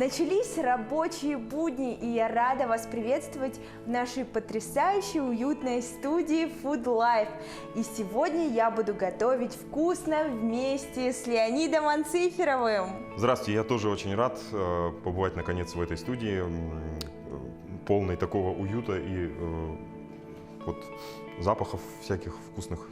Начались рабочие будни, и я рада вас приветствовать в нашей потрясающей уютной студии Food Life. И сегодня я буду готовить вкусно вместе с Леонидом Анциферовым. Здравствуйте, я тоже очень рад побывать наконец в этой студии, полной такого уюта и вот запахов всяких вкусных.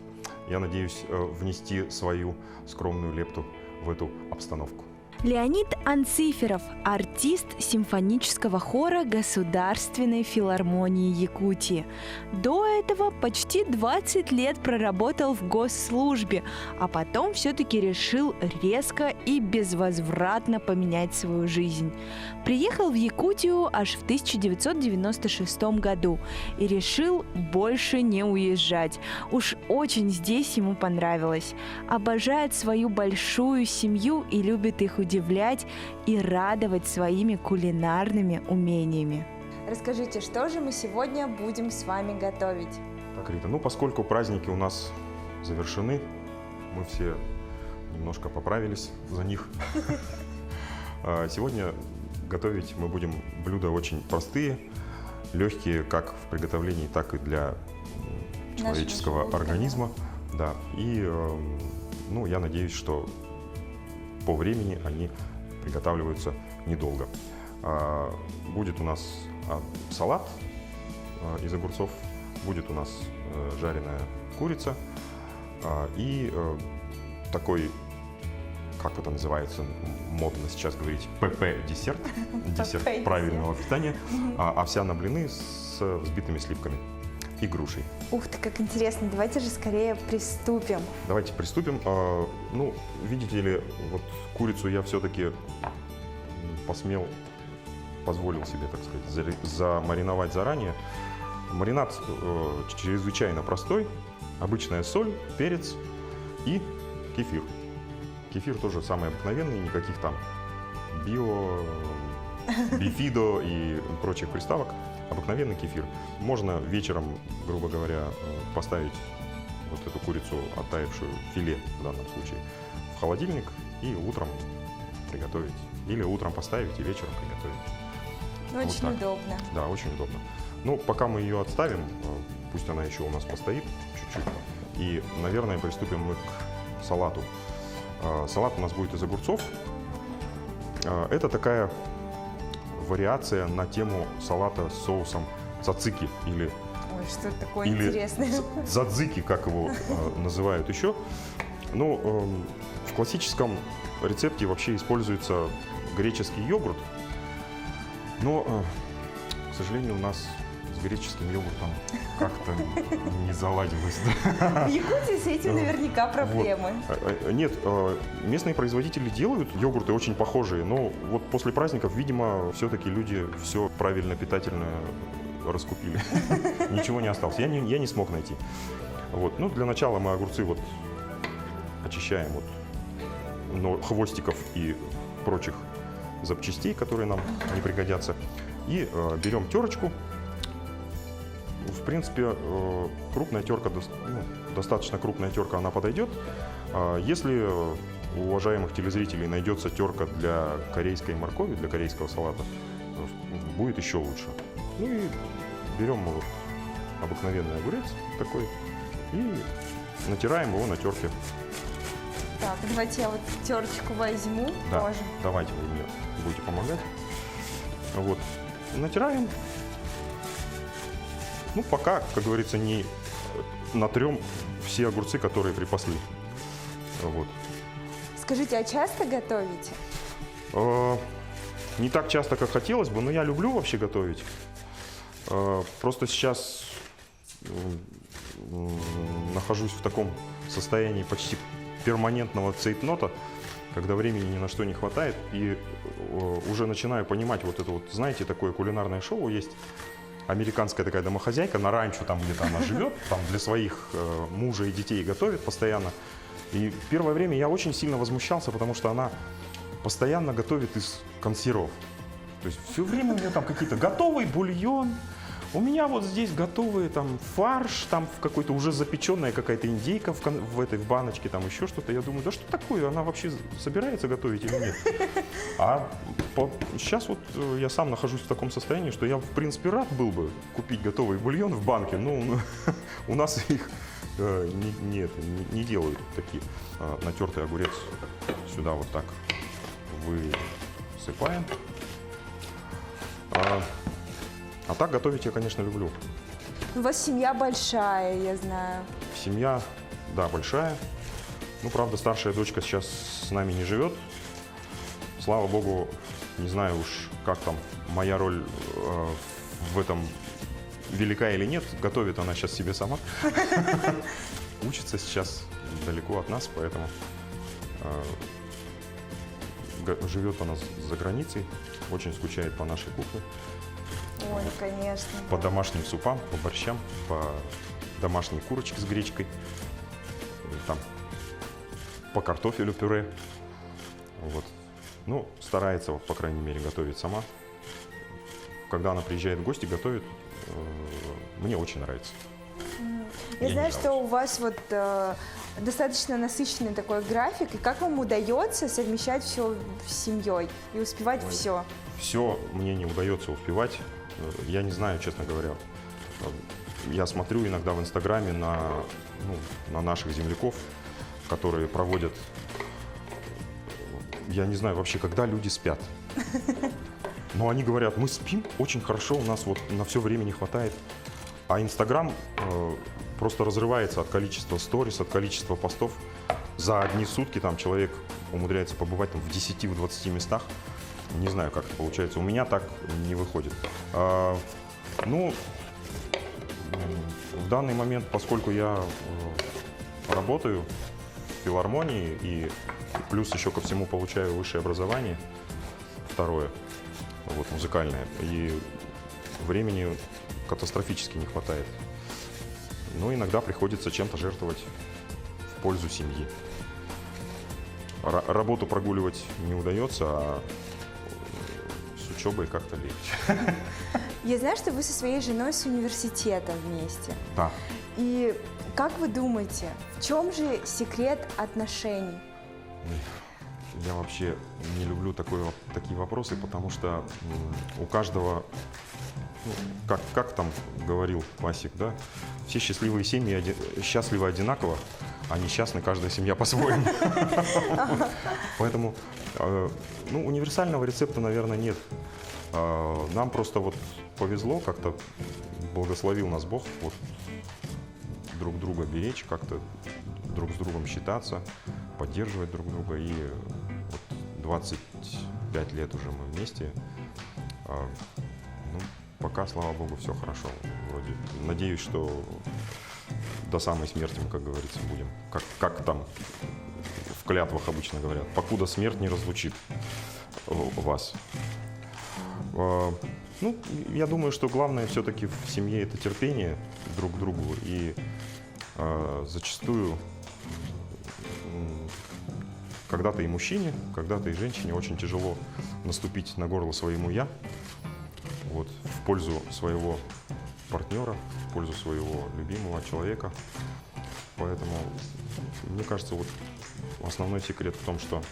Я надеюсь внести свою скромную лепту в эту обстановку. Леонид Анциферов – артист симфонического хора Государственной филармонии Якутии. До этого почти 20 лет проработал в госслужбе, а потом все-таки решил резко и безвозвратно поменять свою жизнь. Приехал в Якутию аж в 1996 году и решил больше не уезжать. Уж очень здесь ему понравилось. Обожает свою большую семью и любит их удивлять и радовать своими кулинарными умениями. Расскажите, что же мы сегодня будем с вами готовить? Так, Рита, поскольку праздники у нас завершены, мы все немножко поправились за них. Сегодня готовить мы будем блюда очень простые, легкие как в приготовлении, так и для человеческого организма. Да. И я надеюсь, что по времени они приготавливаются недолго. Будет у нас салат из огурцов, будет у нас жареная курица и такой, как это называется, модно сейчас говорить, ПП-десерт, десерт правильного питания, овсяно-блины с взбитыми сливками и грушей. Ух ты, как интересно! Давайте же скорее приступим. Давайте приступим. Видите ли, вот курицу я все-таки позволил себе, так сказать, замариновать заранее. Маринад чрезвычайно простой. Обычная соль, перец и кефир. Кефир тоже самый обыкновенный, никаких там бифидо и прочих приставок. Обыкновенный кефир. Можно вечером, грубо говоря, поставить вот эту курицу, оттаившую, филе в данном случае, в холодильник и утром приготовить. Или утром поставить и вечером приготовить. Очень удобно. Да, очень удобно. Пока мы ее отставим, пусть она еще у нас постоит чуть-чуть. И, наверное, приступим мы к салату. Салат у нас будет из огурцов. Это такая вариация на тему салата с соусом цацики или ой, что такое интересное. Дзадзики, как его называют еще. В классическом рецепте вообще используется греческий йогурт, но, к сожалению, у нас с греческим йогуртом как-то не заладилось. В Якутии с этим наверняка проблемы. Вот. Нет, местные производители делают йогурты очень похожие, но вот после праздников, видимо, все-таки люди все правильно питательно раскупили. Ничего не осталось. Я не смог найти. Вот. Для начала мы огурцы очищаем от хвостиков и прочих запчастей, которые нам не пригодятся. И берем терочку. В принципе, крупная терка, достаточно крупная терка, она подойдет. Если у уважаемых телезрителей найдется терка для корейской моркови, для корейского салата, будет еще лучше. И берем обыкновенный огурец такой и натираем его на терке. Так, давайте я терочку возьму. Да, тоже. давайте вы мне будете помогать. Натираем. Пока, как говорится, не натрем все огурцы, которые припасли. Скажите, а часто готовите? Не так часто, как хотелось бы, но я люблю вообще готовить. Просто сейчас нахожусь в таком состоянии почти перманентного цейтнота, когда времени ни на что не хватает, и уже начинаю понимать знаете, такое кулинарное шоу есть. Американская такая домохозяйка на ранчо, там где-то она живет, там для своих мужа и детей готовит постоянно. И первое время я очень сильно возмущался, потому что она постоянно готовит из консервов. То есть все время у нее там какие-то готовый бульон, у меня вот здесь готовый там фарш, там в какой-то уже запеченная какая-то индейка в баночке, там еще что-то. Я думаю, да что такое, она вообще собирается готовить или нет? А сейчас вот я сам нахожусь в таком состоянии, что я, в принципе, рад был бы купить готовый бульон в банке, но у нас их не делают такие. Натертый огурец сюда вот так высыпаем. А так готовить я, конечно, люблю. У вас семья большая, я знаю. Семья, да, большая. Ну, правда, старшая дочка сейчас с нами не живет. Слава богу, не знаю уж, как там моя роль в этом велика или нет. Готовит она сейчас себе сама. Учится сейчас далеко от нас, поэтому живет она за границей. Очень скучает по нашей кухне. Ой, конечно. По домашним супам, по борщам, по домашней курочке с гречкой, там, по картофелю пюре. Вот. Ну, старается, по крайней мере, готовить сама. Когда она приезжает в гости, готовит, мне очень нравится. Я знаю, что у вас вот достаточно насыщенный такой график, и как вам удается совмещать все с семьей и успевать все? Все мне не удается успевать. Я не знаю, честно говоря. Я смотрю иногда в Инстаграме на наших земляков, которые проводят, я не знаю вообще, когда люди спят. Но они говорят, мы спим очень хорошо, у нас вот на все время не хватает. А Инстаграм просто разрывается от количества сторис, от количества постов. За одни сутки там человек умудряется побывать там, в 10-20 местах. Не знаю, как это получается. У меня так не выходит. Ну, в данный момент, поскольку я работаю в филармонии и плюс еще ко всему получаю высшее образование, второе, вот, музыкальное, и времени катастрофически не хватает. Но иногда приходится чем-то жертвовать в пользу семьи. Работу прогуливать не удается, а с учебой как-то легче. Я знаю, что вы со своей женой с университета вместе. Да. И как вы думаете, в чем же секрет отношений? Я вообще не люблю такие вопросы, потому что у каждого, как там говорил классик, да, все счастливые семьи счастливы одинаково, а несчастны каждая семья по-своему. Поэтому универсального рецепта, наверное, нет. Нам просто вот повезло, как-то благословил нас Бог вот, друг друга беречь, как-то друг с другом считаться, поддерживать друг друга. И вот 25 лет уже мы вместе. Пока, слава Богу, все хорошо. Вроде. Надеюсь, что до самой смерти мы, как говорится, будем. Как там в клятвах обычно говорят. Покуда смерть не разлучит вас. Я думаю, что главное все-таки в семье это терпение друг к другу. И зачастую когда-то и мужчине, когда-то и женщине очень тяжело наступить на горло своему «я». Вот, в пользу своего партнера, в пользу своего любимого человека. Поэтому, мне кажется, вот основной секрет в том, что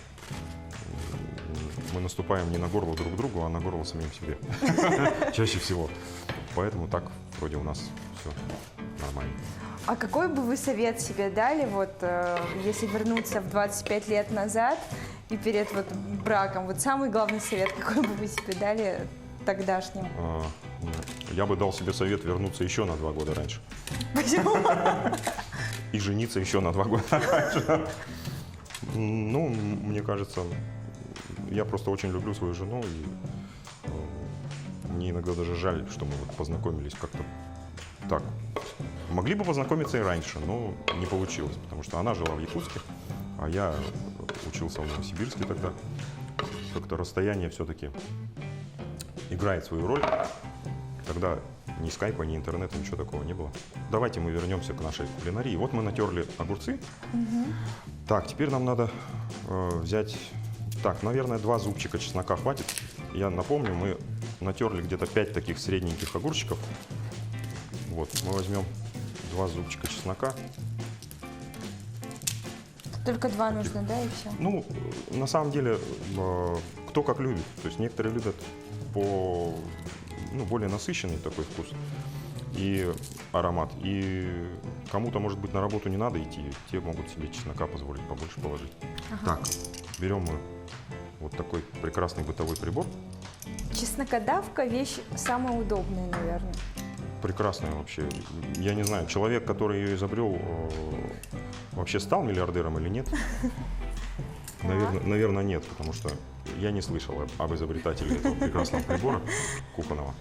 мы наступаем не на горло друг другу, а на горло самим себе. Чаще всего. Поэтому так вроде у нас все нормально. А какой бы вы совет себе дали, вот, если вернуться в 25 лет назад и перед вот браком? Вот самый главный совет, какой бы вы себе дали тогдашним? Я бы дал себе совет вернуться еще на 2 года раньше. Почему? И жениться еще на 2 года раньше. Мне кажется, я просто очень люблю свою жену, и мне иногда даже жаль, что мы вот познакомились как-то так. Могли бы познакомиться и раньше, но не получилось, потому что она жила в Якутске, а я учился в Новосибирске тогда. Как-то расстояние все-таки играет свою роль. Тогда ни скайпа, ни интернета, ничего такого не было. Давайте мы вернемся к нашей кулинарии. Вот мы натерли огурцы. Так, теперь нам надо взять, наверное, 2 зубчика чеснока хватит. Я напомню, мы натерли где-то 5 таких средненьких огурчиков. Вот, мы возьмем 2 зубчика чеснока. Только 2 нужно, да, и все? Ну, на самом деле, кто как любит. То есть некоторые любят более насыщенный такой вкус и аромат. И кому-то, может быть, на работу не надо идти, те могут себе чеснока позволить побольше положить. Ага. Так, берем мы вот такой прекрасный бытовой прибор. Чеснокодавка – вещь самая удобная, наверное. Прекрасная вообще. Я не знаю, человек, который ее изобрел, вообще стал миллиардером или нет? Наверное, нет, потому что я не слышал об изобретателе этого прекрасного прибора кухонного.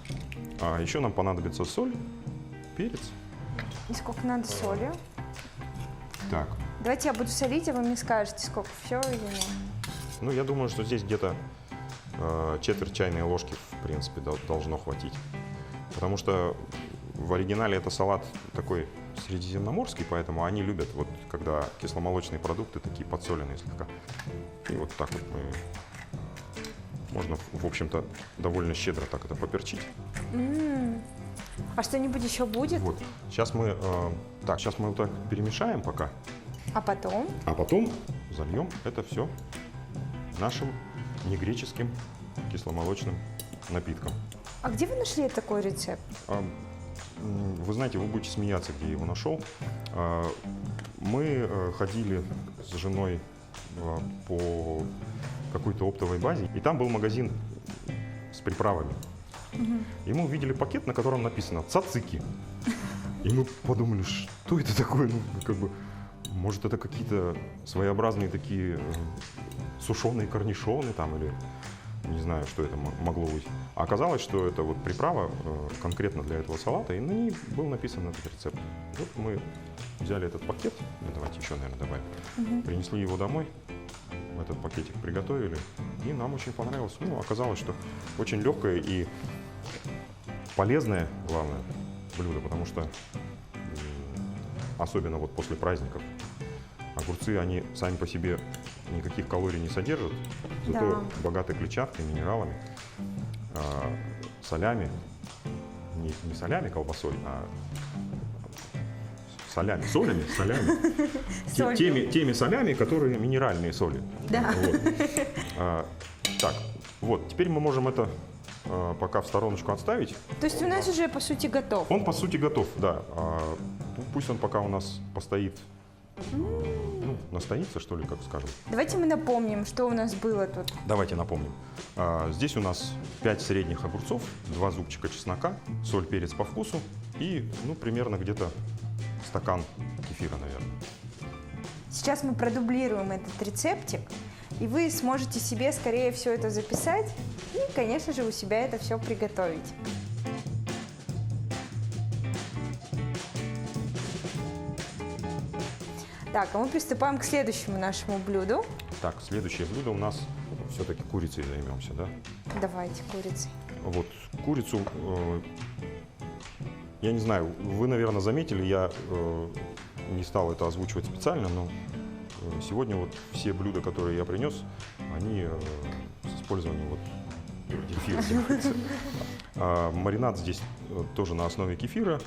А еще нам понадобится соль, перец. И сколько надо соли? Так. Давайте я буду солить, а вы мне скажете, сколько все или нет. Ну, я думаю, что здесь где-то четверть чайной ложки, в принципе, должно хватить. Потому что в оригинале это салат такой средиземноморский, поэтому они любят, вот, когда кисломолочные продукты такие подсоленные слегка. И вот так вот можно, в общем-то, довольно щедро так это поперчить. А что-нибудь еще будет? Вот. Сейчас мы вот так перемешаем пока. А потом? А потом зальем это все нашим негреческим кисломолочным напитком. А где вы нашли такой рецепт? Вы знаете, вы будете смеяться, где я его нашел. Мы ходили с женой по какой-то оптовой базе, и там был магазин с приправами. И мы увидели пакет, на котором написано «цацики». И мы подумали, что это такое? Ну, как бы, может, это какие-то своеобразные такие сушеные корнишоны там, или не знаю, что это могло быть. А оказалось, что это вот приправа конкретно для этого салата, и на ней был написан этот рецепт. Вот мы взяли этот пакет, давайте еще, наверное, добавим, принесли его домой, этот пакетик приготовили, и нам очень понравилось. Ну, оказалось, что очень легкое и полезное, главное, блюдо, потому что особенно вот после праздников огурцы, они сами по себе никаких калорий не содержат, зато богаты клетчаткой, минералами, солями, не солями, колбасой, а солями. Теми солями, которые минеральные соли. Да. Вот. Так, вот, теперь мы можем это пока в стороночку отставить. То есть у нас уже, по сути, готов? Он, по сути, готов, да. Пусть он пока у нас постоит, настоится, что ли, как скажем. Давайте мы напомним, что у нас было тут. Давайте напомним. Здесь у нас 5 средних огурцов, 2 зубчика чеснока, соль, перец по вкусу и, примерно где-то стакан кефира, наверное. Сейчас мы продублируем этот рецептик, и вы сможете себе скорее все это записать и, конечно же, у себя это все приготовить. Так, а мы приступаем к следующему нашему блюду. Так, следующее блюдо у нас все-таки курицей займемся, да? Давайте курицей. Вот курицу, я не знаю, вы, наверное, заметили, я не стал это озвучивать специально, но сегодня вот все блюда, которые я принес, они с использованием вот кефира делаются. Маринад здесь тоже на основе кефира,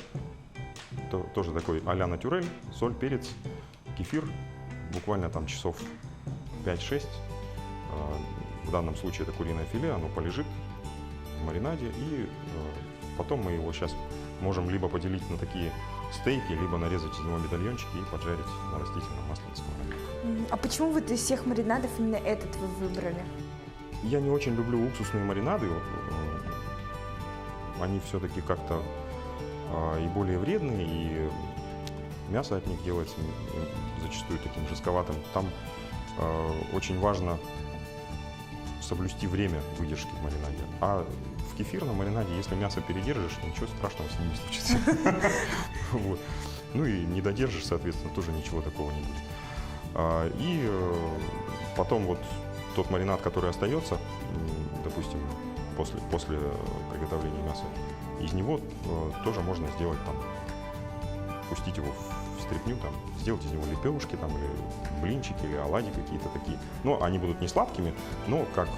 тоже такой а-ля натюрель, соль, перец, кефир, буквально там часов 5-6. В данном случае это куриное филе, оно полежит в маринаде, и потом мы его сейчас можем либо поделить на такие стейки, либо нарезать из него медальончики и поджарить на растительном масле на сковороде. А почему вот из всех маринадов именно этот вы выбрали? Я не очень люблю уксусные маринады. Они все-таки как-то и более вредные, и мясо от них делается зачастую таким жестковатым. Там очень важно соблюсти время выдержки в маринаде. А в кефирном маринаде, если мясо передержишь, ничего страшного с ним не случится. Вот. Ну и не додержишь, соответственно, тоже ничего такого не будет. И потом вот тот маринад, который остается, допустим, после приготовления мяса, из него тоже можно сделать там, пустить его в стряпню, там, сделать из него лепешки там, или блинчики, или оладьи какие-то такие. Но они будут не сладкими, но как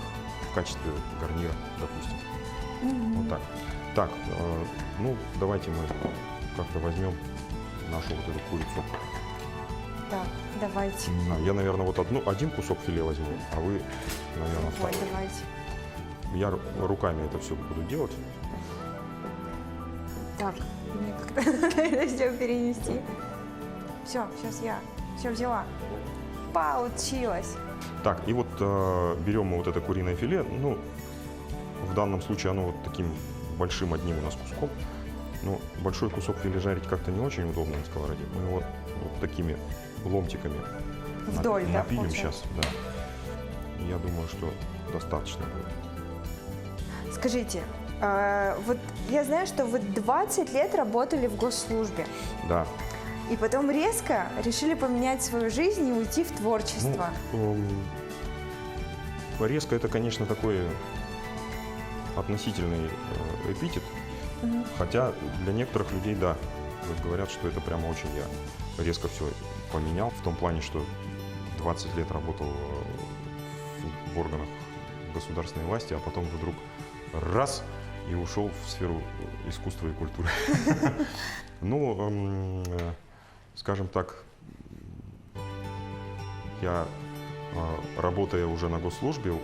в качестве гарнира, допустим. Вот так. Так, ну, давайте мы как-то возьмем нашу вот эту курицу. Да, давайте. Я, наверное, вот один кусок филе возьму, а вы, наверное, Ой, второй. давайте. Я руками это все буду делать. Так, мне как-то надо это все перенести. Все, сейчас я все взяла. Получилось. Так, и вот берем мы вот это куриное филе. Ну, в данном случае оно вот таким большим одним у нас куском. Но большой кусок филе жарить как-то не очень удобно на сковороде. Мы его вот такими ломтиками Вдоль, да, напилим получается? сейчас. Да. Я думаю, что достаточно будет. Скажите, вот я знаю, что вы 20 лет работали в госслужбе. Да. И потом резко решили поменять свою жизнь и уйти в творчество. Резко это, конечно, такой относительный эпитет. Хотя для некоторых людей, да, говорят, что это прямо очень я резко все поменял. В том плане, что 20 лет работал в органах государственной власти, а потом вдруг раз и ушел в сферу искусства и культуры. Ну, скажем так, я, работая уже на госслужбе,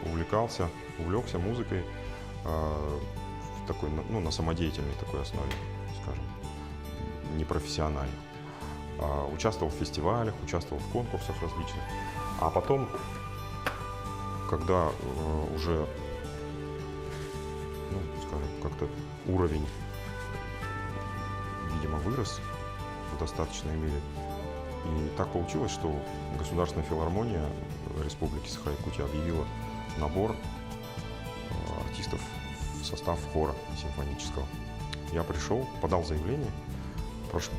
увлекся музыкой в такой, ну, на самодеятельной такой основе, скажем, непрофессионально. Участвовал в фестивалях, участвовал в конкурсах различных. А потом, когда уже, ну, скажем, как-то уровень, видимо, вырос в достаточной мере. И так получилось, что Государственная филармония Республики Саха-Якутия объявила набор артистов в состав хора симфонического. Я пришел, подал заявление,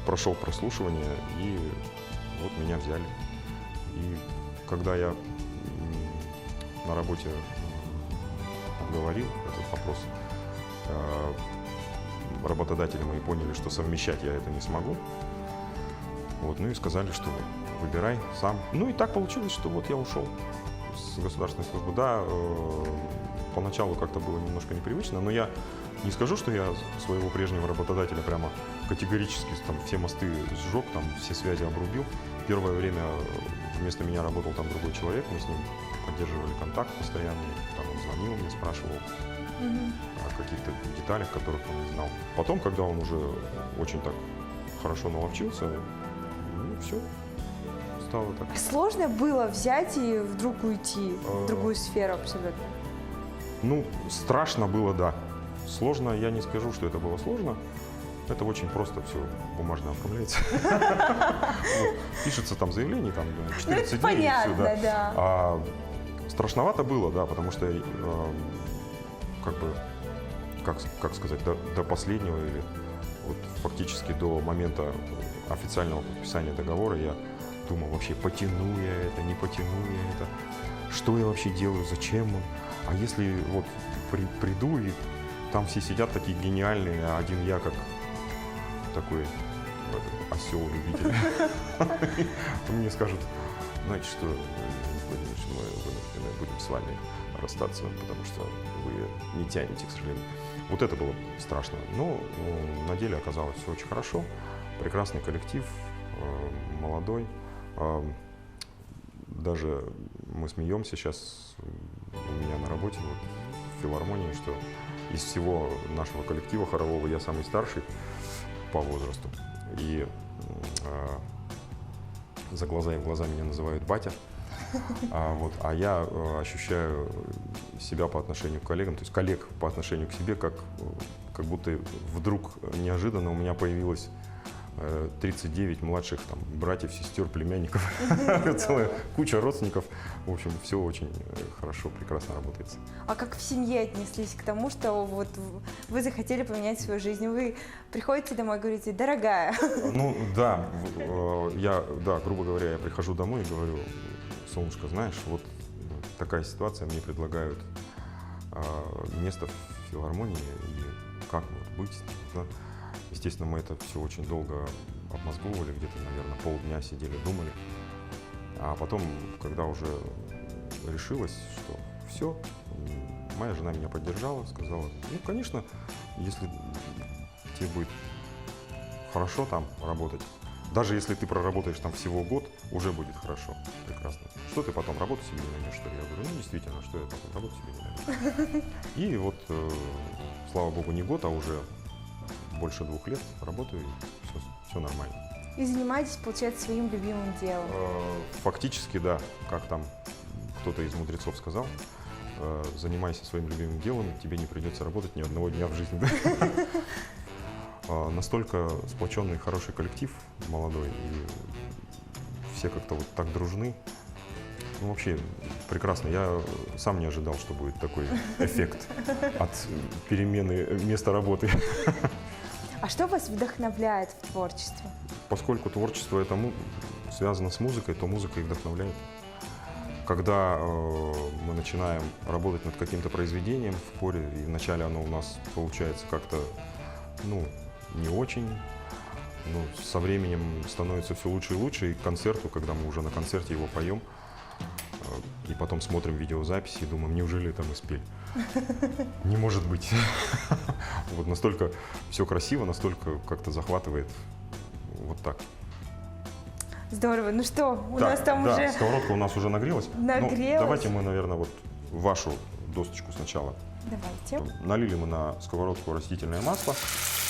прошел прослушивание, и вот меня взяли. И когда я на работе обговорил этот вопрос, работодатели мои поняли, что совмещать я это не смогу. Вот, ну и сказали, что выбирай сам. Ну и так получилось, что вот я ушел с государственной службы. Да, поначалу как-то было немножко непривычно, но я не скажу, что я своего прежнего работодателя прямо категорически там все мосты сжег, там все связи обрубил. Первое время вместо меня работал там другой человек, мы с ним поддерживали контакт постоянный, там он звонил мне, спрашивал о каких-то деталях, которых он не знал. Потом, когда он уже очень так хорошо наловчился, ну все, стало так. Сложно было взять и вдруг уйти в другую сферу абсолютно? Ну, страшно было, да. Сложно, я не скажу, что это было сложно. Это очень просто все бумажно оформляется. Пишется там заявление, там 14 дней. Понятно, да. Страшновато было, да, потому что, как бы, как сказать, до последнего или вот фактически до момента официального подписания договора я думал, вообще потяну я это, не потяну я это, что я вообще делаю, зачем он, а если вот приду и там все сидят такие гениальные, а один я как такой осел-любитель, то мне скажут, знаете что, Владимир, мы вынуждены будем с вами расстаться, потому что вы не тянете, к сожалению. Вот это было страшно, но на деле оказалось все очень хорошо, прекрасный коллектив, молодой. Даже мы смеемся сейчас у меня на работе вот, в филармонии, что из всего нашего коллектива хорового я самый старший по возрасту. И за глаза и в глаза меня называют батя. А я ощущаю себя по отношению к коллегам, то есть коллег по отношению к себе, как будто вдруг неожиданно у меня появилось 39 младших там, братьев, сестер, племянников, целая куча родственников. В общем, все очень хорошо, прекрасно работает. А как в семье отнеслись к тому, что вот вы захотели поменять свою жизнь? Вы приходите домой и говорите, дорогая. Ну да, грубо говоря, я прихожу домой и говорю, солнышко, знаешь, вот такая ситуация, мне предлагают место в филармонии, и как вот быть? Да? Естественно, мы это все очень долго обмозговывали, где-то, наверное, полдня сидели, думали. А потом, когда уже решилось, что все, Моя жена меня поддержала, сказала, ну, конечно, если тебе будет хорошо там работать, даже если ты проработаешь там всего год, уже будет хорошо, прекрасно. Что ты потом, работу себе не найдешь, что ли? Я говорю, ну, действительно, что я потом, работу себе не найду. И вот, слава богу, не год, а уже больше 2 лет работаю, и все нормально. И занимаетесь, получается, своим любимым делом. Фактически, да, как там кто-то из мудрецов сказал, занимайся своим любимым делом, тебе не придется работать ни одного дня в жизни. Настолько сплоченный, хороший коллектив молодой, и все как-то вот так дружны. Ну, вообще прекрасно. Я сам не ожидал, что будет такой эффект от перемены места работы. А что вас вдохновляет в творчестве? Поскольку творчество это связано с музыкой, то музыка и вдохновляет. Когда мы начинаем работать над каким-то произведением в хоре, и вначале оно у нас получается как-то, ну, не очень, но со временем становится все лучше и лучше, и к концерту, когда мы уже на концерте его поем, и потом смотрим видеозаписи и думаем, неужели это мы спели? Не может быть. Вот настолько все красиво, настолько как-то захватывает. Вот так. Здорово. Ну что, у нас там да, уже... сковородка у нас уже нагрелась. Нагрелась. Ну, давайте мы, наверное, вот вашу досточку сначала. Давайте. Налили мы на сковородку растительное масло.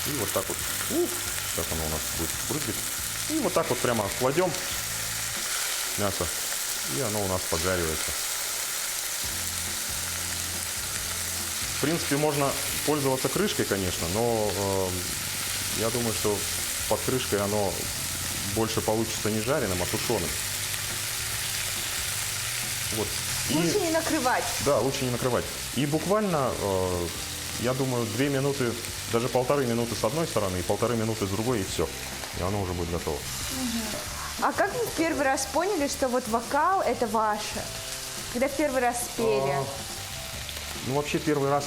И вот так вот, сейчас оно у нас будет брызгать. И вот так вот прямо кладем мясо. И оно у нас поджаривается. В принципе, можно пользоваться крышкой, конечно, но я думаю, что под крышкой оно больше получится не жареным, а тушеным. Вот. Лучше не накрывать. Да, лучше не накрывать. И буквально, я думаю, 2 минуты, даже 1,5 минуты с одной стороны и 1,5 минуты с другой, и все. И оно уже будет готово. А как вы в первый раз поняли, что вот вокал это ваше? Когда в первый раз спели? Ну, вообще, первый раз...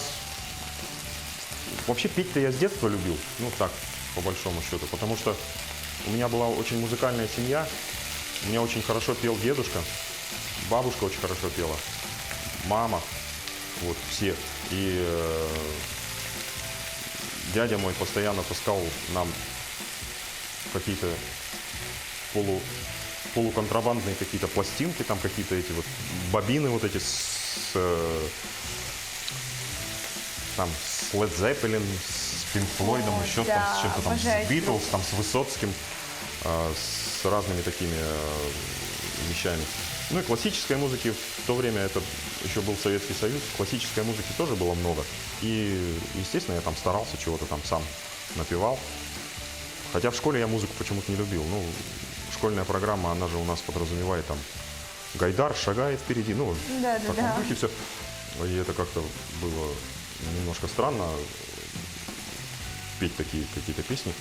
Вообще, петь-то я с детства любил. Ну, так, по большому счету. Потому что у меня была очень музыкальная семья. У меня очень хорошо пел дедушка. Бабушка очень хорошо пела. Мама. Вот, все. И дядя мой постоянно таскал нам какие-то полуконтрабандные какие-то пластинки, там какие-то эти вот бобины вот эти там с Led Zeppelin, с Pink Floyd, еще да, там с чем-то там, обожаю. с Beatles, там с Высоцким, с разными такими вещами. Ну и классической музыки в то время, это еще был Советский Союз, классической музыки тоже было много. И, естественно, я там старался, чего-то там сам напевал. Хотя в школе я музыку почему-то не любил. Ну, школьная программа, она же у нас подразумевает там Гайдар шагает впереди, ну, в таком духе все. И это как-то было немножко странно петь такие какие-то песни.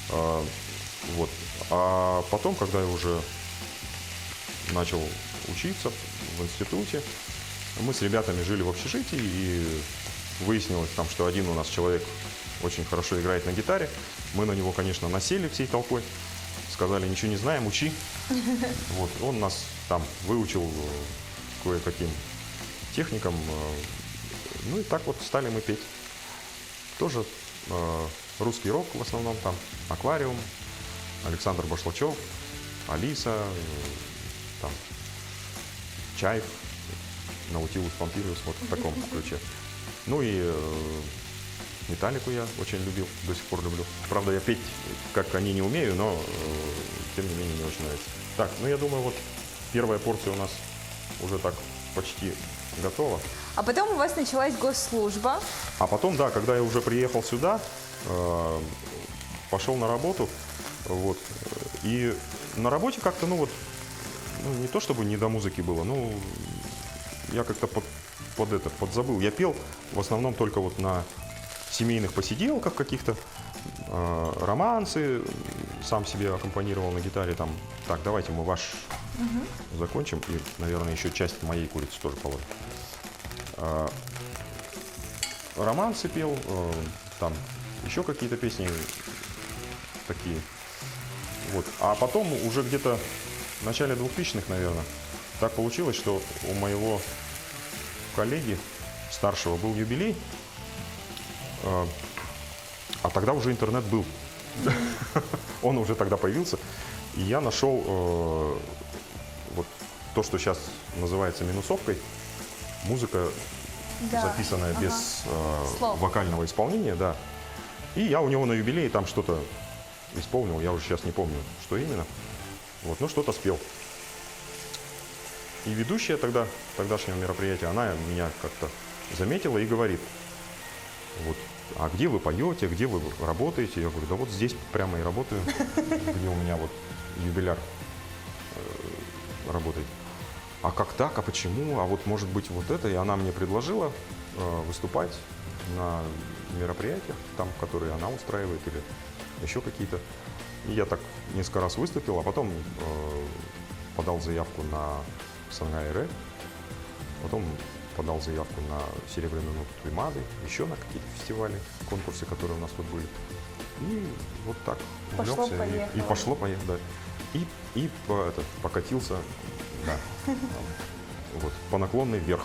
Вот. А потом, когда я уже начал учиться в институте, мы с ребятами жили в общежитии, и выяснилось там, что один у нас человек очень хорошо играет на гитаре. Мы на него, конечно, насели всей толпой, сказали, ничего не знаем, учи. Вот. Он нас там выучил кое-каким техникам. Ну и так вот стали мы петь. Тоже русский рок в основном, там «Аквариум», Александр Башлачев, Алиса, там Чайф, Наутилус Помпилиус, вот в таком ключе. Ну и Металлику я очень любил, до сих пор люблю. Правда, я петь, как они, не умею, но тем не менее мне очень нравится. Так, ну я думаю, вот первая порция у нас уже так почти готова. А потом у вас началась госслужба. А потом, да, когда я уже приехал сюда, пошел на работу, вот, и на работе как-то, ну вот, ну, не то чтобы не до музыки было, ну, я как-то подзабыл. Я пел в основном только вот на семейных посиделках каких-то, романсы, сам себе аккомпанировал на гитаре, там, так, давайте мы ваш закончим, и, наверное, еще часть моей курицы тоже положим. Романсы пел, там, еще какие-то песни такие. Вот. А потом уже где-то в начале 2000-х, наверное, так получилось, что у моего коллеги старшего был юбилей, а тогда уже интернет был. Он уже тогда появился. И я нашел вот то, что сейчас называется минусовкой. Музыка, записанная без вокального исполнения, да. И я у него на юбилее там что-то исполнил, я уже сейчас не помню, что именно. Вот, ну что-то спел. И ведущая тогдашнего мероприятия, она меня как-то заметила и говорит: вот, а где вы поете, где вы работаете? Я говорю: да вот здесь прямо и работаю, где у меня вот юбиляр работает. А как так, а почему, а вот может быть вот это? И она мне предложила выступать на мероприятиях, там, которые она устраивает или еще какие-то. И я так несколько раз выступил, а потом подал заявку на Сангай-Рэ, потом подал заявку на Серебряную ноту Туймады, еще на какие-то фестивали, конкурсы, которые у нас тут были. И вот так увлекся. И пошло-поехало, да. И покатился, да, вот, по наклонной вверх.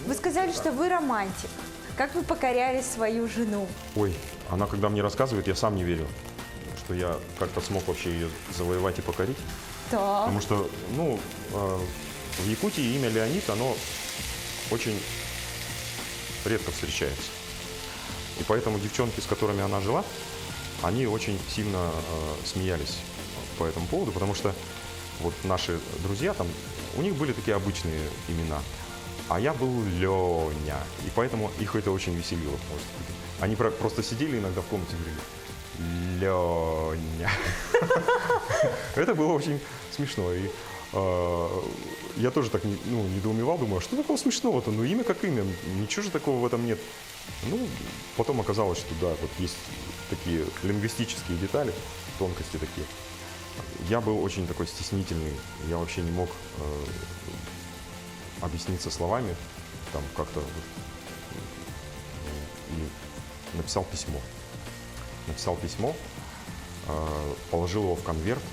Вы сказали, что вы романтик. Как вы покоряли свою жену? Ой, она когда мне рассказывает, я сам не верю, что я как-то смог вообще ее завоевать и покорить. Да. Потому что, ну, в Якутии имя Леонид, оно очень редко встречается. И поэтому девчонки, с которыми она жила, они очень сильно смеялись по этому поводу, потому что вот наши друзья там, у них были такие обычные имена. А я был Леня, и поэтому их это очень веселило. Они просто сидели иногда в комнате и говорили: Леня. Это было очень смешно. И я тоже так недоумевал, думаю, а что такого смешного-то? Ну, имя как имя, ничего же такого в этом нет. Ну, потом оказалось, что да, вот есть такие лингвистические детали, тонкости такие. Я был очень такой стеснительный, я вообще не мог объясниться словами, там как-то, и написал письмо, положил его в конверт,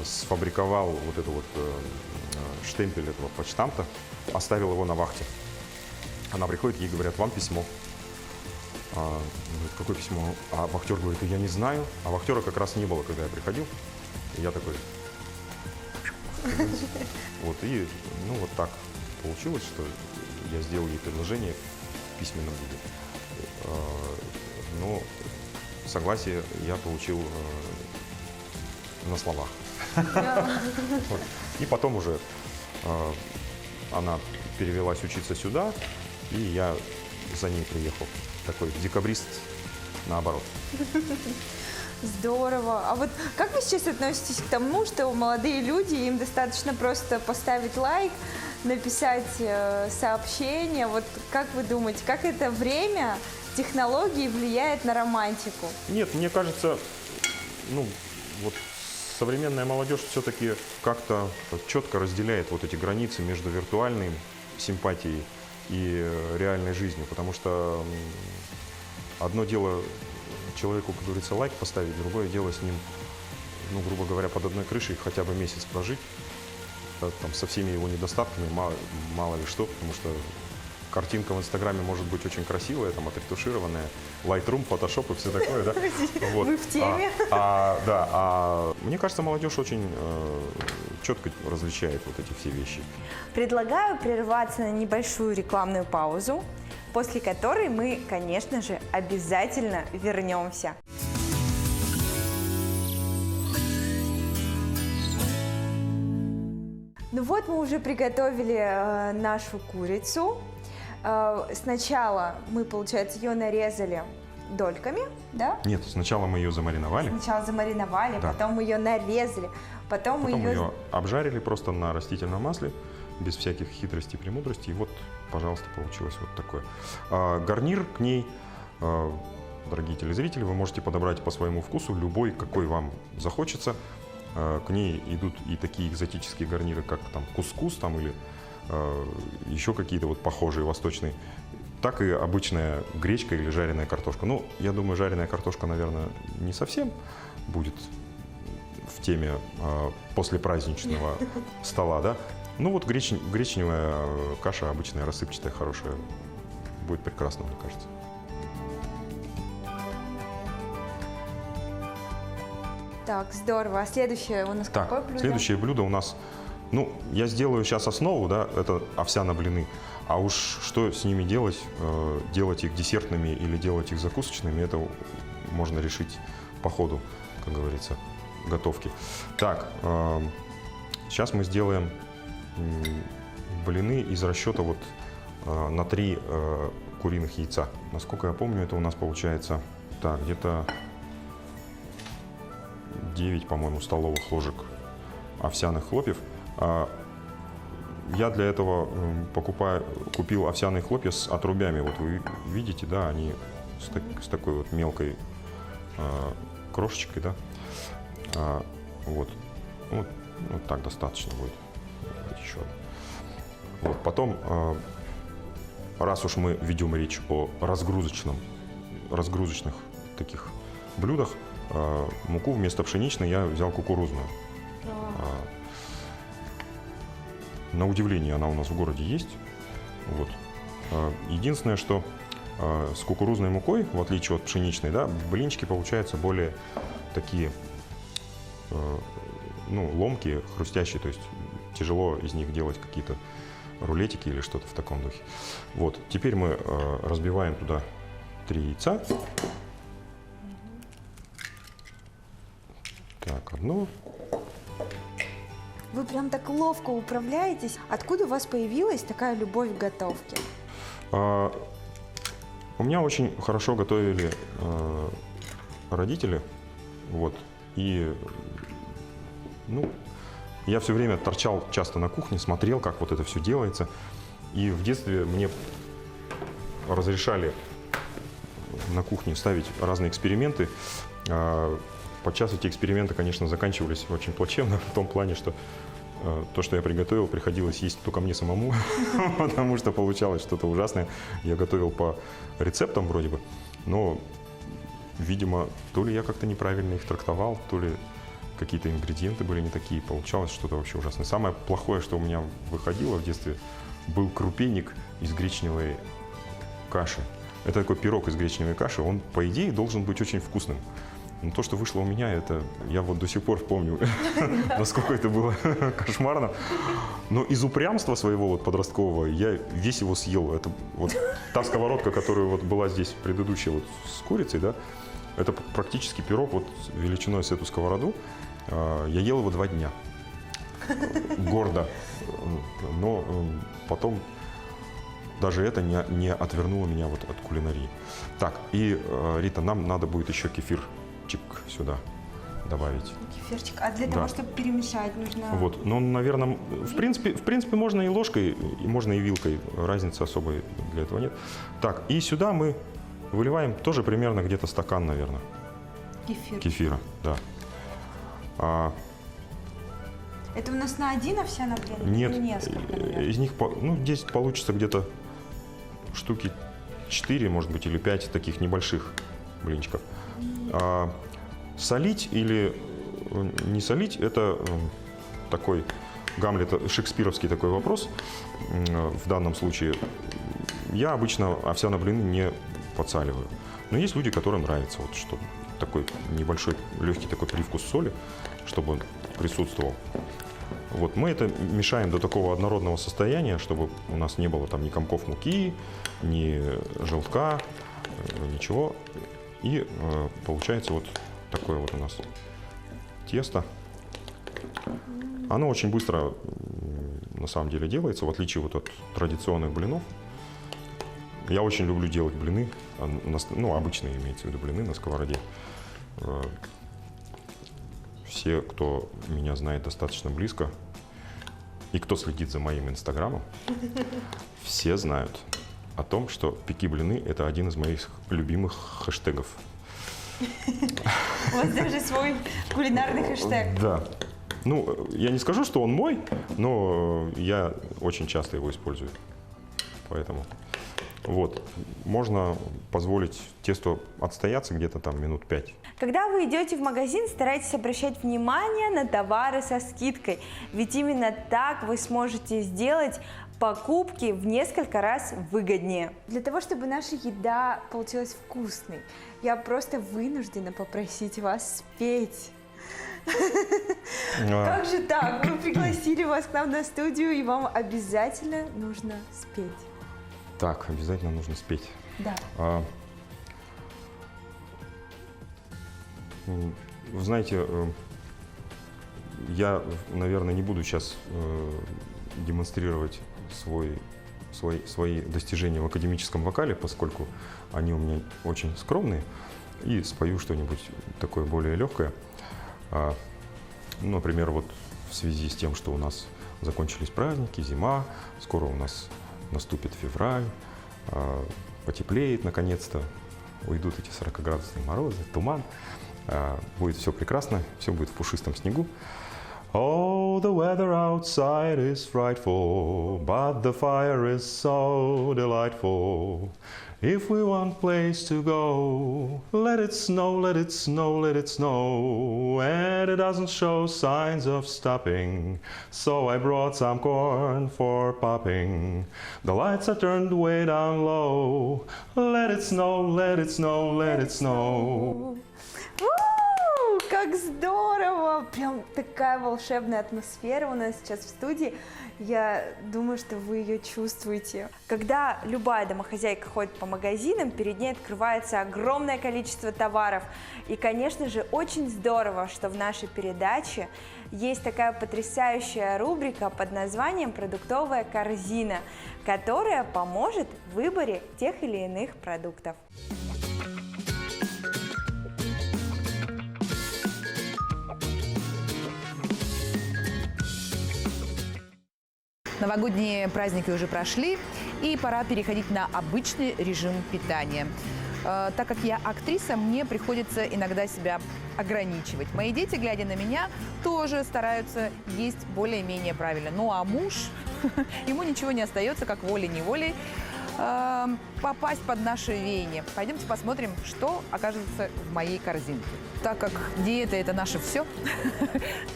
сфабриковал вот это вот штемпель этого почтамта, оставил его на вахте. Она приходит, ей говорят: вам письмо. Говорит: какое письмо? А вахтер говорит: я не знаю. А вахтера как раз не было, когда я приходил. И я такой... Вот, и, ну, вот так получилось, что я сделал ей предложение в письменном виде. Но согласие я получил на словах. Вот. И потом уже она перевелась учиться сюда, и я за ней приехал. Такой декабрист наоборот. Здорово. А вот как вы сейчас относитесь к тому, что молодые люди, им достаточно просто поставить лайк, написать сообщение? Вот как вы думаете, как это время, технологии влияет на романтику? Нет, мне кажется, ну, вот современная молодежь все-таки как-то четко разделяет вот эти границы между виртуальной симпатией и реальной жизнью, потому что одно дело человеку, как говорится, лайк поставить, другое дело с ним, ну, грубо говоря, под одной крышей хотя бы месяц прожить, там, со всеми его недостатками, мало ли что, потому что картинка в Инстаграме может быть очень красивая, там, отретушированная, Lightroom, Photoshop и все такое, да? Вот. Вы в теме? Мне кажется, молодежь очень четко различает вот эти все вещи. Предлагаю прерваться на небольшую рекламную паузу, после которой мы, конечно же, обязательно вернемся. Ну вот мы уже приготовили нашу курицу. Сначала мы, получается, ее нарезали дольками, да? Нет, сначала мы ее замариновали. Сначала замариновали, да. Потом мы ее нарезали, потом мы ее обжарили просто на растительном масле, без всяких хитростей, премудростей. И вот, пожалуйста, получилось вот такое. Гарнир к ней, дорогие телезрители, вы можете подобрать по своему вкусу, любой, какой вам захочется. К ней идут и такие экзотические гарниры, как там кускус там, или еще какие-то вот похожие восточные, так и обычная гречка или жареная картошка. Ну, я думаю, жареная картошка, наверное, не совсем будет в теме послепраздничного стола, да? Ну вот гречневая каша обычная, рассыпчатая, хорошая. Будет прекрасно, мне кажется. Так, здорово. А следующее у нас какое Так, блюдо? следующее блюдо у нас, ну, я сделаю сейчас основу, да, это овсяные блины. А уж что с ними делать, делать их десертными или делать их закусочными, это можно решить по ходу, как говорится, готовки. Так, сейчас мы сделаем блины из расчета вот на 3 куриных яйца. Насколько я помню, это у нас получается, так, где-то 9, по-моему, столовых ложек овсяных хлопьев. Я для этого купил овсяные хлопья с отрубями. Вот вы видите, да, они с такой вот мелкой крошечкой, да. Вот так достаточно будет. Еще. Вот. Потом, раз уж мы ведем речь о разгрузочных таких блюдах, муку вместо пшеничной я взял кукурузную. На удивление она у нас в городе есть. Вот. Единственное, что с кукурузной мукой, в отличие от пшеничной, да, блинчики получаются более такие, ну, ломкие, хрустящие, то есть тяжело из них делать какие-то рулетики или что-то в таком духе. Вот. Теперь мы разбиваем туда 3 яйца. Так, одно. Вы прям так ловко управляетесь. Откуда у вас появилась такая любовь к готовке? У меня очень хорошо готовили родители, вот, и, ну, я все время торчал часто на кухне, смотрел, как вот это все делается, и в детстве мне разрешали на кухне ставить разные эксперименты. Подчас эти эксперименты, конечно, заканчивались очень плачевно, в том плане, что то, что я приготовил, приходилось есть только мне самому, потому что получалось что-то ужасное. Я готовил по рецептам вроде бы, но, видимо, то ли я как-то неправильно их трактовал, то ли какие-то ингредиенты были не такие, получалось что-то вообще ужасное. Самое плохое, что у меня выходило в детстве, был крупейник из гречневой каши. Это такой пирог из гречневой каши, он, по идее, должен быть очень вкусным. Но то, что вышло у меня, это я вот до сих пор помню, насколько это было кошмарно. Но из упрямства своего вот подросткового я весь его съел. Это вот та сковородка, которая вот была здесь предыдущая вот с курицей, да, это практически пирог вот величиной с эту сковороду. Я ел его 2 дня. Гордо. Но потом даже это не отвернуло меня вот от кулинарии. Так, и, Рита, нам надо будет еще кефирчик сюда добавить. Кефирчик. А для того, чтобы перемешать, нужно... Вот, ну, наверное, в принципе, можно и ложкой, и можно и вилкой. Разницы особой для этого нет. Так, и сюда мы выливаем тоже примерно где-то стакан, наверное, кефира. Да. Это у нас на один овсяный блин? Нет, или несколько, наверное? из них, ну, здесь получится где-то штуки 4, может быть, или 5 таких небольших блинчиков. Солить или не солить – это такой Гамлет, шекспировский такой вопрос. В данном случае я обычно овсяные блины не подсаливаю. Но есть люди, которым нравится, вот, что такой небольшой легкий такой привкус соли, чтобы он присутствовал. Вот, мы это мешаем до такого однородного состояния, чтобы у нас не было там ни комков муки, ни желтка, ничего. И получается вот такое вот у нас тесто. Оно очень быстро на самом деле делается, в отличие вот от традиционных блинов. Я очень люблю делать блины, ну, обычные имеется в виду блины на сковороде. Все, кто меня знает достаточно близко и кто следит за моим инстаграмом, все знают о том, что «Пеки блины» — это один из моих любимых хэштегов. У вас даже свой кулинарный хэштег. Да. Ну, я не скажу, что он мой, но я очень часто его использую. Поэтому Вот. Можно позволить тесту отстояться где-то там минут 5. Когда вы идете в магазин, старайтесь обращать внимание на товары со скидкой, ведь именно так вы сможете сделать покупки в несколько раз выгоднее. Для того, чтобы наша еда получилась вкусной, я просто вынуждена попросить вас спеть. Как же так? Мы пригласили вас к нам на студию, и вам обязательно нужно спеть. Так, обязательно нужно спеть. Да. Вы знаете, я, наверное, не буду сейчас демонстрировать свои достижения в академическом вокале, поскольку они у меня очень скромные, и спою что-нибудь такое более легкое. Например, вот в связи с тем, что у нас закончились праздники, зима, скоро у нас наступит февраль, потеплеет наконец-то, уйдут эти 40-градусные морозы, туман, будет все прекрасно, все будет в пушистом снегу. Oh, the weather outside is frightful, but the fire is so delightful. If we want place to go, let it snow, let it snow, let it snow. And it doesn't show signs of stopping, so I brought some corn for popping. The lights are turned way down low. Let it snow, let it snow, let it snow. Как здорово! Прям такая волшебная атмосфера у нас сейчас в студии. Я думаю, что вы ее чувствуете. Когда любая домохозяйка ходит по магазинам, перед ней открывается огромное количество товаров. И, конечно же, очень здорово, что в нашей передаче есть такая потрясающая рубрика под названием «Продуктовая корзина», которая поможет в выборе тех или иных продуктов. Новогодние праздники уже прошли, и пора переходить на обычный режим питания. Так как я актриса, мне приходится иногда себя ограничивать. Мои дети, глядя на меня, тоже стараются есть более-менее правильно. Ну а муж, ему ничего не остается, как волей-неволей, попасть под наши веяния. Пойдемте посмотрим, что окажется в моей корзинке. Так как диета – это наше все,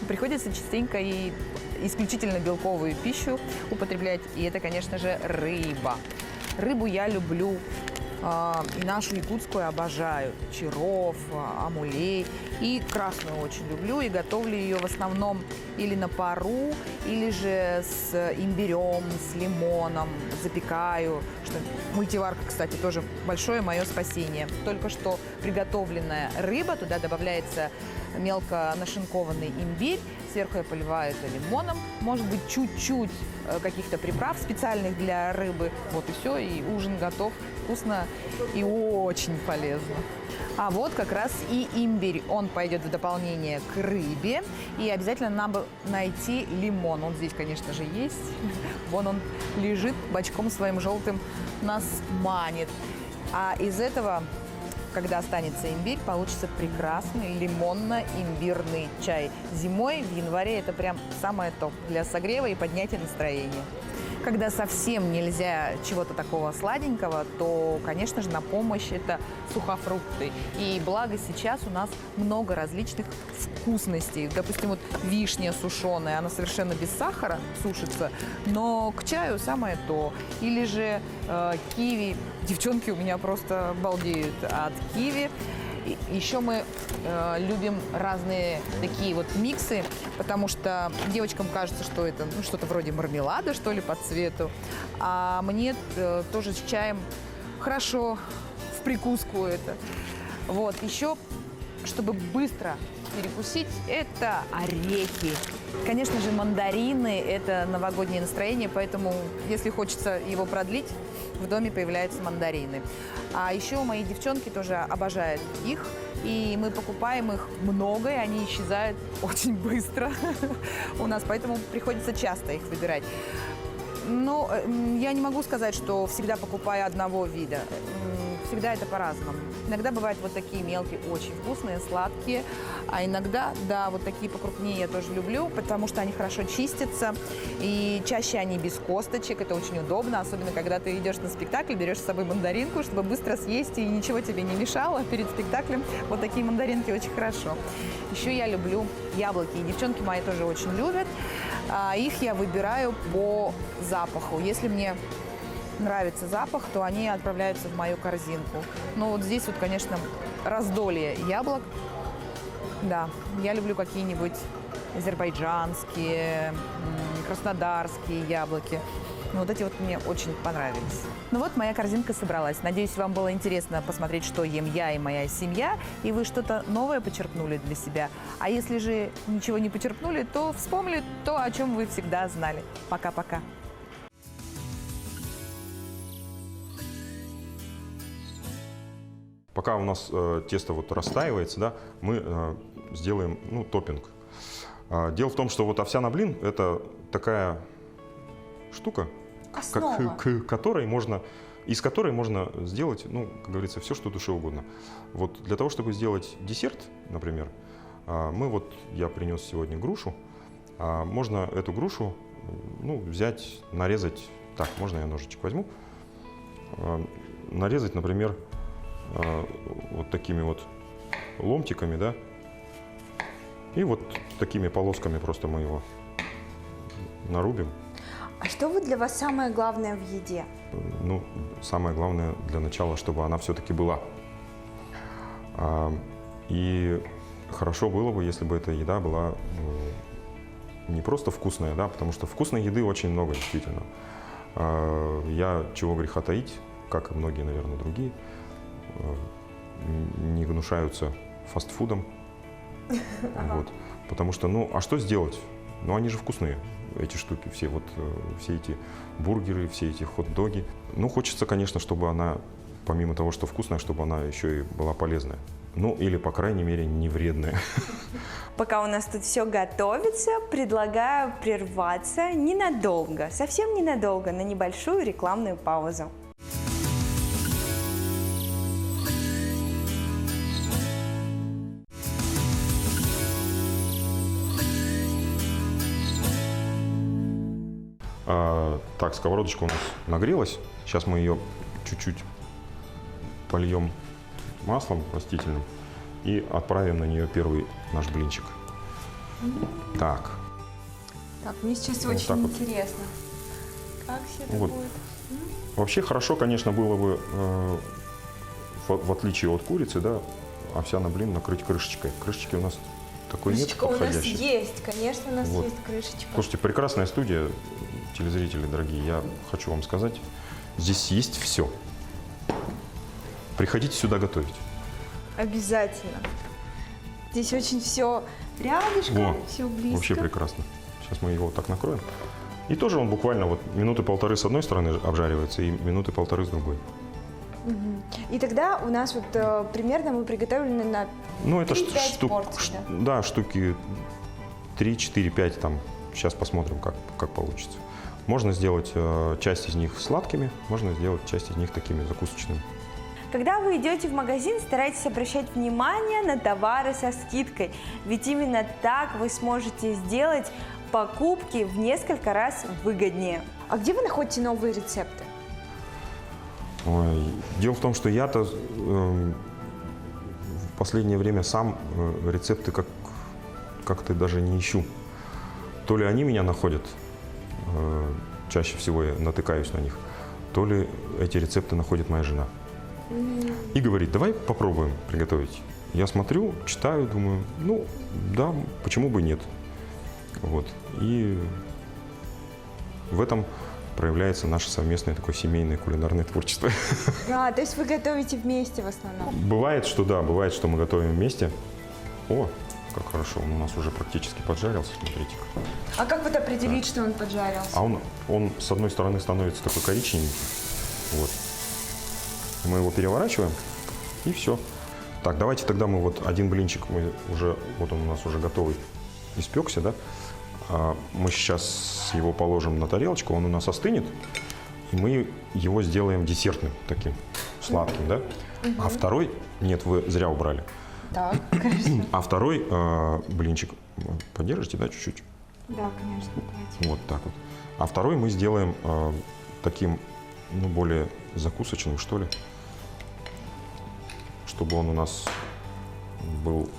приходится частенько и исключительно белковую пищу употреблять. И это, конечно же, рыба. Рыбу я люблю. И нашу якутскую обожаю. Чиров, амулей. И красную очень люблю. И готовлю ее в основном или на пару, или же с имбирем, с лимоном. Запекаю. Мультиварка, кстати, тоже большое мое спасение. Только что приготовленная рыба. Туда добавляется мелко нашинкованный имбирь. Сверху я поливаю это лимоном. Может быть, чуть-чуть каких-то приправ специальных для рыбы. Вот и все, и ужин готов. Вкусно и очень полезно. А вот как раз и имбирь. Он пойдет в дополнение к рыбе. И обязательно надо найти лимон. Он здесь, конечно же, есть. Вон он лежит бочком своим желтым, нас манит. А из этого, когда останется имбирь, получится прекрасный лимонно-имбирный чай. Зимой, в январе, это прям самое топ для согрева и поднятия настроения. Когда совсем нельзя чего-то такого сладенького, то, конечно же, на помощь это сухофрукты. И благо сейчас у нас много различных вкусностей. Допустим, вот вишня сушеная, она совершенно без сахара сушится, но к чаю самое то. Или же киви. Девчонки у меня просто балдеют от киви. Еще мы любим разные такие вот миксы, потому что девочкам кажется, что это что-то вроде мармелада, что ли, по цвету. А мне тоже с чаем хорошо в прикуску это. Вот, еще, чтобы быстро перекусить, это орехи. Конечно же, мандарины – это новогоднее настроение, поэтому, если хочется его продлить, в доме появляются мандарины. А еще мои девчонки тоже обожают их, и мы покупаем их много, и они исчезают очень быстро у нас, поэтому приходится часто их выбирать. Но я не могу сказать, что всегда покупаю одного вида. всегда это по-разному. Иногда бывают вот такие мелкие, очень вкусные, сладкие, а иногда, да, вот такие покрупнее я тоже люблю, потому что они хорошо чистятся, и чаще они без косточек, это очень удобно, особенно когда ты идешь на спектакль, берешь с собой мандаринку, чтобы быстро съесть и ничего тебе не мешало перед спектаклем. Вот такие мандаринки очень хорошо. Еще я люблю яблоки, и девчонки мои тоже очень любят. Их я выбираю по запаху. Если мне нравится запах, то они отправляются в мою корзинку. Но вот здесь вот, конечно, раздолье яблок. Да, я люблю какие-нибудь азербайджанские, краснодарские яблоки. Ну, вот эти вот мне очень понравились. Ну вот, моя корзинка собралась. Надеюсь, вам было интересно посмотреть, что ем я и моя семья, и вы что-то новое почерпнули для себя. А если же ничего не почерпнули, то вспомнили то, о чем вы всегда знали. Пока-пока. Пока у нас тесто вот растаивается, да, мы сделаем топпинг. Дело в том, что вот овсяный блин – это такая штука, из которой можно сделать, как говорится, все, что душе угодно. Вот для того, чтобы сделать десерт, например, я принес сегодня грушу. Можно эту грушу взять, нарезать. Так, можно я ножичек возьму? Нарезать, например, вот такими вот ломтиками, да, и вот такими полосками просто мы его нарубим. А что вот для вас самое главное в еде? Самое главное для начала, чтобы она все-таки была. И хорошо было бы, если бы эта еда была не просто вкусная, да, потому что вкусной еды очень много, действительно. Я, чего греха таить, как и многие, наверное, другие, не гнушаются фастфудом. Вот. Потому что, а что сделать? Они же вкусные, эти штуки, все эти бургеры, все эти хот-доги. Хочется, конечно, чтобы она, помимо того, что вкусная, чтобы она еще и была полезная. Или, по крайней мере, не вредная. Пока у нас тут все готовится, предлагаю прерваться ненадолго, совсем ненадолго, на небольшую рекламную паузу. Так, сковородочка у нас нагрелась. Сейчас мы ее чуть-чуть польем маслом растительным и отправим на нее первый наш блинчик. Так. Так, мне сейчас вот очень интересно. Как все это будет? Вообще хорошо, конечно, было бы, в отличие от курицы, да, овсяный блин накрыть крышечкой. Крышечки у нас такой нет подходящей. У нас есть, конечно, у нас есть крышечка. Слушайте, прекрасная студия, телезрители дорогие, я хочу вам сказать, здесь есть все. Приходите сюда готовить. Обязательно. Здесь очень все рядышком, все близко. Вообще прекрасно. Сейчас мы его вот так накроем. И тоже он буквально минуты полторы с одной стороны обжаривается и минуты полторы с другой. И тогда у нас примерно мы приготовлены на 3-5 порций. Да, штуки 3, 4, 5 там. Сейчас посмотрим, как получится. Можно сделать часть из них сладкими, можно сделать часть из них такими закусочными. Когда вы идете в магазин, старайтесь обращать внимание на товары со скидкой, ведь именно так вы сможете сделать покупки в несколько раз выгоднее. А где вы находите новые рецепты? Дело в том, что я-то в последнее время сам рецепты как-то даже не ищу. То ли они меня находят, чаще всего я натыкаюсь на них, то ли эти рецепты находит моя жена. И говорит, давай попробуем приготовить. Я смотрю, читаю, думаю, да, почему бы нет. Вот. И в этом проявляется наше совместное такое семейное кулинарное творчество. То есть вы готовите вместе в основном? Бывает, что мы готовим вместе. О, как хорошо, он у нас уже практически поджарился, смотрите-ка. А как вот определить, что он поджарился? А он с одной стороны становится такой коричневенький. Вот. Мы его переворачиваем, и все. Так, давайте тогда мы один блинчик, он у нас уже готовый, испекся, да? Мы сейчас его положим на тарелочку, он у нас остынет, и мы его сделаем десертным таким, сладким, да? А второй, нет, вы зря убрали. Так, хорошо. А второй блинчик, подержите, да, чуть-чуть? Да, конечно, давайте. Вот так вот. А второй мы сделаем таким, ну, более закусочным, что ли. Чтобы он у нас был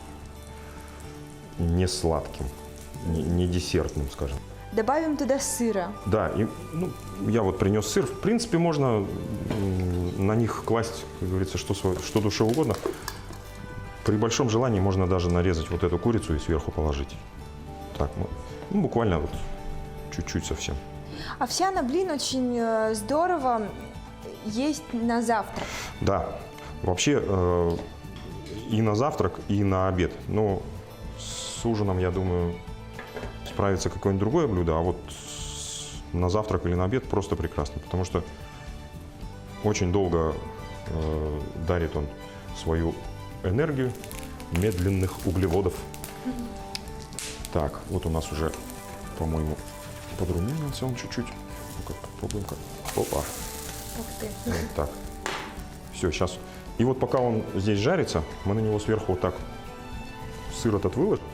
не сладким, не десертным, скажем. Добавим туда сыра. Да, и, ну, я вот принес сыр. В принципе, можно на них класть, как говорится, что душе угодно. При большом желании можно даже нарезать вот эту курицу и сверху положить. Так, ну, буквально вот чуть-чуть совсем. Овсяный блин очень здорово есть на завтрак. Да, вообще и на завтрак, и на обед. Но с ужином, я думаю, справится какое-нибудь другое блюдо, а вот на завтрак или на обед просто прекрасно, потому что очень долго дарит он свою энергию медленных углеводов. Так, вот у нас уже, по-моему, подрумянился он чуть-чуть. Ну-ка, попробуем-ка. Опа. Ух ты. Вот так. Все, сейчас. И вот пока он здесь жарится, мы на него сверху вот так сыр этот выложим.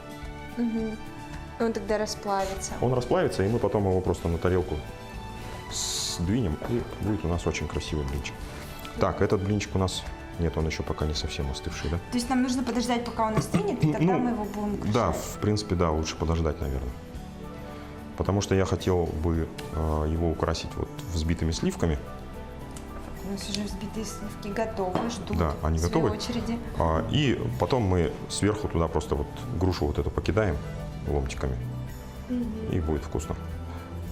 Он тогда расплавится. Он расплавится, и мы потом его просто на тарелку сдвинем, и будет у нас очень красивый блинчик. Так, этот блинчик у нас... Нет, он еще пока не совсем остывший, да? То есть нам нужно подождать, пока он остынет, и тогда мы его будем украшать? Да, в принципе, да, лучше подождать, наверное. Потому что я хотел бы его украсить вот взбитыми сливками. У нас уже взбитые сливки готовы, ждут Да, они своей готовы. очереди. И потом мы сверху туда просто вот грушу вот эту покидаем ломтиками. И будет вкусно.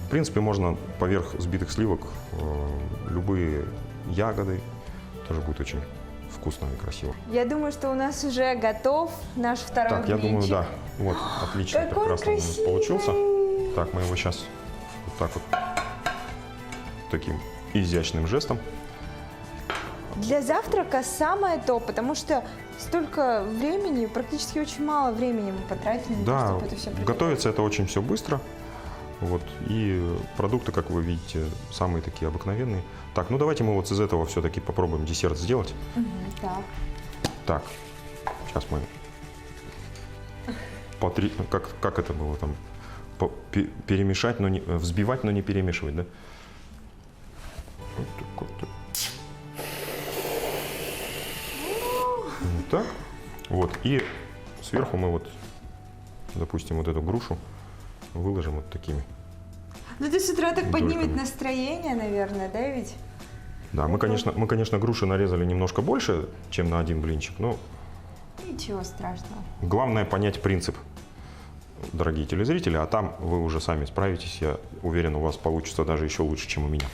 В принципе, можно поверх взбитых сливок любые ягоды. Тоже будет очень вкусно и красиво. Я думаю, что у нас уже готов наш второй Так, я думаю, блинчик. да. Вот, отлично, Какой прекрасно у нас красивый! получился. Так, мы его сейчас вот так вот таким изящным жестом. Для завтрака самое то, потому что столько времени, практически очень мало времени мы потратили, на то, Да, чтобы это все приготовить. готовится это очень все быстро. Вот, и продукты, как вы видите, самые такие обыкновенные. Так, ну давайте мы вот из этого все-таки попробуем десерт сделать. Так. Так, сейчас мы как это было там? Перемешать, но не взбивать, но не перемешивать, да? Вот так вот. Вот так. Вот. И сверху мы вот, допустим, вот эту грушу выложим вот такими. Ну ты с утра так Дольками. поднимет настроение, наверное, да ведь? Да, мы, конечно, груши нарезали немножко больше, чем на один блинчик, но Ничего страшного. главное понять принцип, дорогие телезрители, а там вы уже сами справитесь. Я уверен, у вас получится даже еще лучше, чем у меня.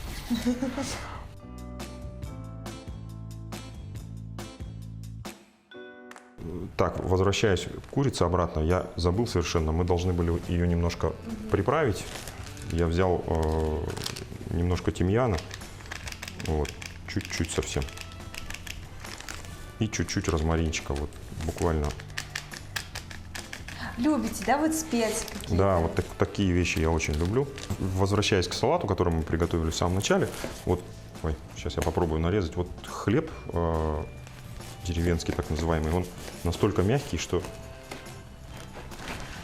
Так, возвращаясь к курице обратно, я забыл совершенно, мы должны были ее немножко приправить. Я взял немножко тимьяна, вот, чуть-чуть совсем. И чуть-чуть розмаринчика, вот, буквально. Любите, да, вот специи какие-то? Да, вот такие вещи я очень люблю. Возвращаясь к салату, который мы приготовили в самом начале, вот, ой, сейчас я попробую нарезать. Вот хлеб деревенский, так называемый, он настолько мягкий, что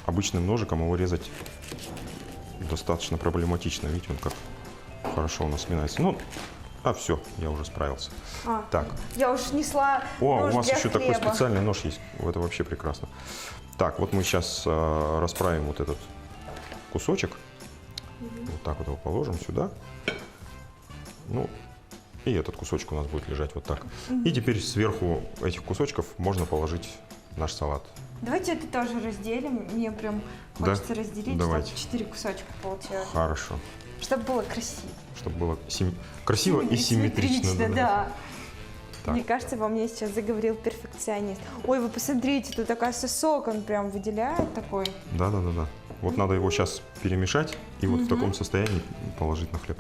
обычным ножиком его резать достаточно проблематично. Видите, он как хорошо у нас сминается. Ну, все, я уже справился. Так. Я уж несла О, нож у вас для еще такой хлеба. специальный нож есть. Это вообще прекрасно. Так, вот мы сейчас расправим вот этот кусочек. Вот так вот его положим сюда. Ну, и этот кусочек у нас будет лежать вот так. И теперь сверху этих кусочков можно положить наш салат. Давайте это тоже разделим. Мне прям Да? хочется разделить, Давайте. чтобы 4 кусочка получилось. Хорошо. Чтобы было красиво. Чтобы было красиво и симметрично. Да. Так. Мне кажется, во мне сейчас заговорил перфекционист. Ой, вы посмотрите, тут оказывается сок, он прям выделяет такой. Да. Вот надо его сейчас перемешать и вот в таком состоянии положить на хлеб.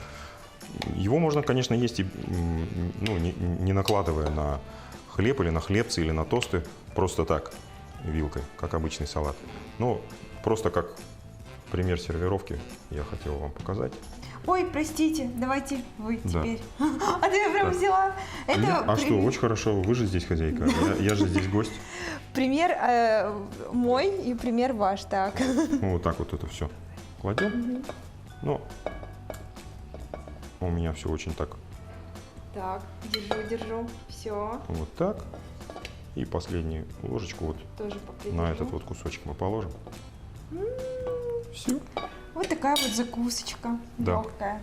Его можно, конечно, есть и ну, не накладывая на хлеб или на хлебцы или на тосты, просто так, вилкой, как обычный салат. Но просто как пример сервировки я хотел вам показать. Ой, простите, давайте вы Да. теперь. А ты я прям Так. взяла. Это А что, очень хорошо, вы же здесь хозяйка, я же здесь гость. пример мой и пример ваш, так. Ну, вот так вот это все кладем. Ну, у меня все очень так, Так, держу, все, вот так. И последнюю ложечку вот тоже на этот вот кусочек мы положим. Все. Вот такая вот закусочка, Да. легкая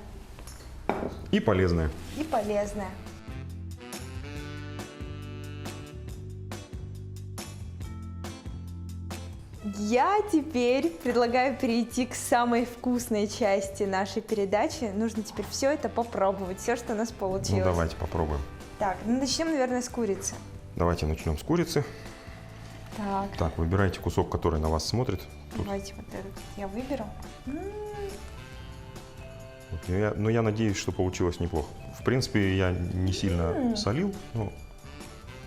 И полезное. и полезная. Я теперь предлагаю перейти к самой вкусной части нашей передачи. Нужно теперь все это попробовать, все, что у нас получилось. Ну, давайте попробуем. Так, ну начнем, наверное, с курицы. Давайте начнем с курицы. Так, Так, выбирайте кусок, который на вас смотрит. давайте вот этот я выберу. Вот я надеюсь, что получилось неплохо. В принципе, я не сильно солил, но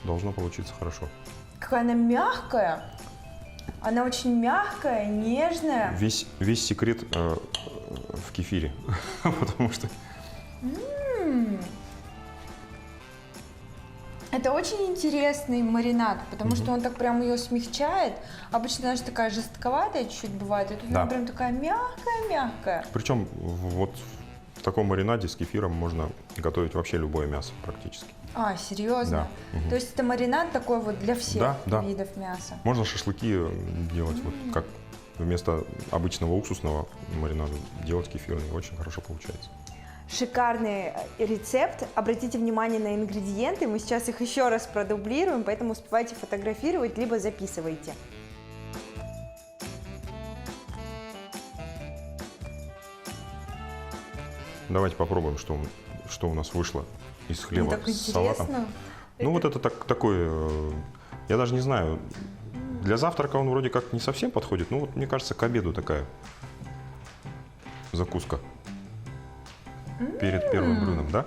должно получиться хорошо. Какая она мягкая. Она очень мягкая, нежная. Весь секрет в кефире, потому что Это очень интересный маринад, потому что он так прям ее смягчает. Обычно она же такая жестковатая чуть-чуть бывает, а тут Да. она прям такая мягкая-мягкая. Причем вот в таком маринаде с кефиром можно готовить вообще любое мясо практически. А, серьезно? Да. Мгм. То есть это маринад такой вот для всех Да. видов мяса. Можно шашлыки делать, вот как вместо обычного уксусного маринада делать кефирный. Очень хорошо получается. Шикарный рецепт. Обратите внимание на ингредиенты. Мы сейчас их еще раз продублируем, поэтому успевайте фотографировать, либо записывайте. Давайте попробуем, что у нас вышло из хлеба Так с салатом. интересно. Ну вот это такой, я даже не знаю, для завтрака он вроде как не совсем подходит, ну вот мне кажется, к обеду такая закуска перед первым блюдом, да?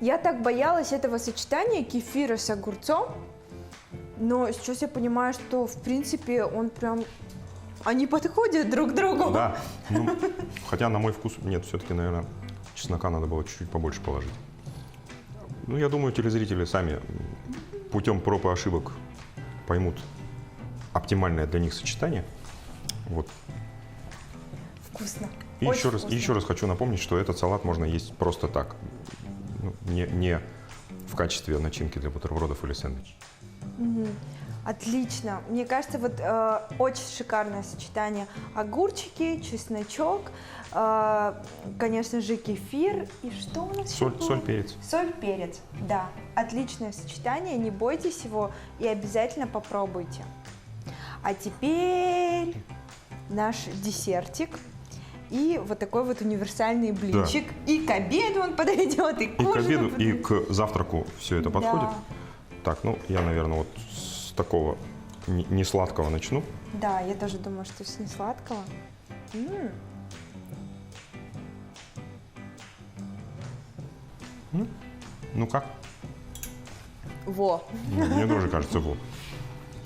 Я так боялась этого сочетания кефира с огурцом, но сейчас я понимаю, что в принципе он прям... Они подходят друг к другу. Да, ну, хотя на мой вкус, нет, все-таки, наверное, чеснока надо было чуть-чуть побольше положить. Ну, я думаю, телезрители сами путем проб и ошибок поймут оптимальное для них сочетание. Вот. Вкусно. И Очень еще раз хочу напомнить, что этот салат можно есть просто так, ну, не в качестве начинки для бутербродов или сэндвича. Отлично. Мне кажется, вот очень шикарное сочетание. Огурчики, чесночок, конечно же, кефир. И что у нас еще было? Соль, перец. Соль, перец, да. Отличное сочетание, не бойтесь его и обязательно попробуйте. А теперь наш десертик. И вот такой вот универсальный блинчик. И к обеду он подойдет, и к И к ужину обеду, и подойдет. к завтраку все это подходит. Да. Так, ну, я, наверное, вот с такого не сладкого начну. Да, я тоже думаю, что с несладкого. Ну как? Во. Мне тоже кажется, вот.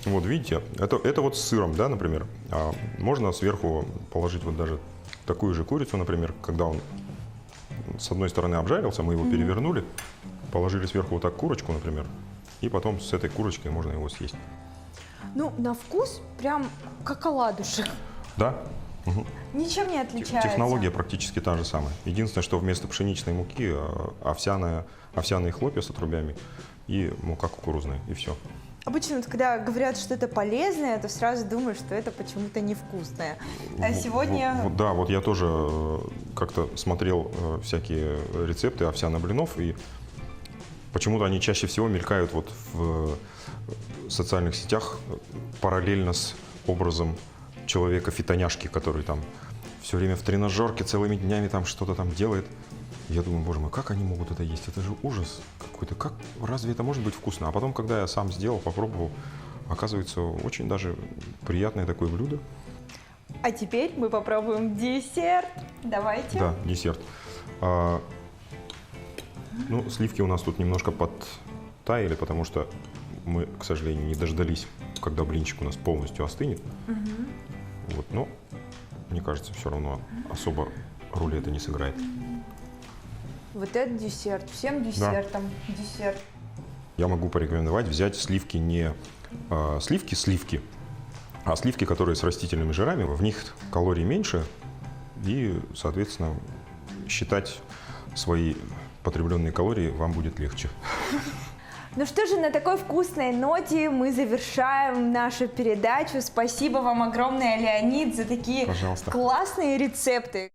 Вот видите, это вот с сыром, да, например. А можно сверху положить вот даже такую же курицу, например, когда он с одной стороны обжарился, мы его перевернули, положили сверху вот так курочку, например, и потом с этой курочкой можно его съесть. Ну, на вкус прям как оладушек. Да? Мгм. Ничем не отличается. Технология практически та же самая. Единственное, что вместо пшеничной муки овсяные хлопья с отрубями и мука кукурузная, и все. Обычно, вот, когда говорят, что это полезное, то сразу думаешь, что это почему-то невкусное. А сегодня... Да, вот я тоже как-то смотрел всякие рецепты овсяных блинов, и почему-то они чаще всего мелькают вот в социальных сетях параллельно с образом человека-фитоняшки, который там все время в тренажерке целыми днями там что-то там делает. Я думаю, боже мой, как они могут это есть? Это же ужас какой-то. Как, разве это может быть вкусно? А потом, когда я сам сделал, попробовал, оказывается, очень даже приятное такое блюдо. А теперь мы попробуем десерт. Давайте. Да, десерт. Ну, сливки у нас тут немножко подтаяли, потому что мы, к сожалению, не дождались когда блинчик у нас полностью остынет. Вот, но мне кажется, все равно особо роли это не сыграет. Вот это десерт. Всем десертом. Десерт. Я могу порекомендовать взять сливки не сливки, а сливки, которые с растительными жирами. В них калорий меньше, и, соответственно, считать свои потребленные калории вам будет легче. Ну что же, на такой вкусной ноте мы завершаем нашу передачу. Спасибо вам огромное, Леонид, за такие Пожалуйста. классные рецепты.